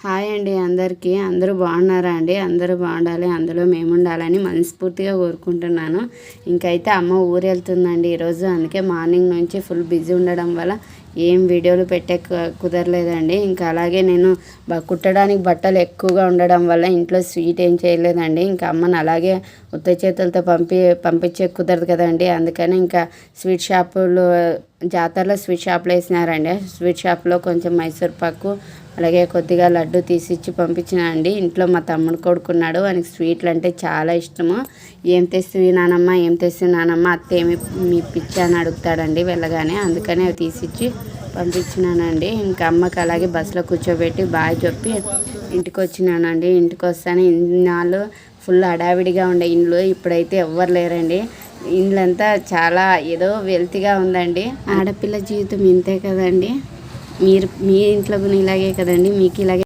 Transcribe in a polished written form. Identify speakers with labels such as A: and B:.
A: Hi అండి అందరికీ. అందరూ బాగున్నారా అండి? అందరూ బాగుండాలి, అందులో మేము ఉండాలని మనస్ఫూర్తిగా కోరుకుంటున్నాను. ఇంకైతే అమ్మ ఊరు వెళ్తుందండి ఈరోజు. అందుకే మార్నింగ్ నుంచి ఫుల్ బిజీ ఉండడం వల్ల ఏం వీడియోలు పెట్టే కుదరలేదండి. ఇంకా అలాగే నేను కుట్టడానికి బట్టలు ఎక్కువగా ఉండడం వల్ల ఇంట్లో స్వీట్ ఏం చేయలేదండి. ఇంకా అమ్మని అలాగే ఉత్త చేతులతో పంపించే కుదరదు కదండి. అందుకని ఇంకా స్వీట్ షాపులు జాతరలో స్వీట్ షాప్లో వేసినారండి. స్వీట్ షాప్లో కొంచెం మైసూర్ పాకు అలాగే కొద్దిగా లడ్డు తీసిచ్చి పంపించిన అండి. ఇంట్లో మా తమ్ముడు కొడుకున్నాడు, వానికి స్వీట్లు అంటే చాలా ఇష్టము. ఏం తెస్తుంది నానమ్మ, ఏం తెస్తుంది నానమ్మ, అత్త ఏమి మీ పిచ్చి అని అడుగుతాడండి వెళ్ళగానే. అందుకని అవి తీసిచ్చి పంపించినానండి. ఇంకా అమ్మకి అలాగే బస్సులో కూర్చోబెట్టి బాగా చెప్పి ఇంటికి వచ్చినానండి. ఇంటికి వస్తాను ఇన్నాళ్ళు ఫుల్ హడావిడిగా ఉండే ఇండ్లు, ఇప్పుడైతే ఎవ్వరు లేరండి. ఇండ్లంతా చాలా ఏదో వెల్తిగా ఉందండి. ఆడపిల్ల జీవితం ఇంతే కదండి. మీ ఇంట్లో కూడా ఇలాగే కదండి, మీకు ఇలాగే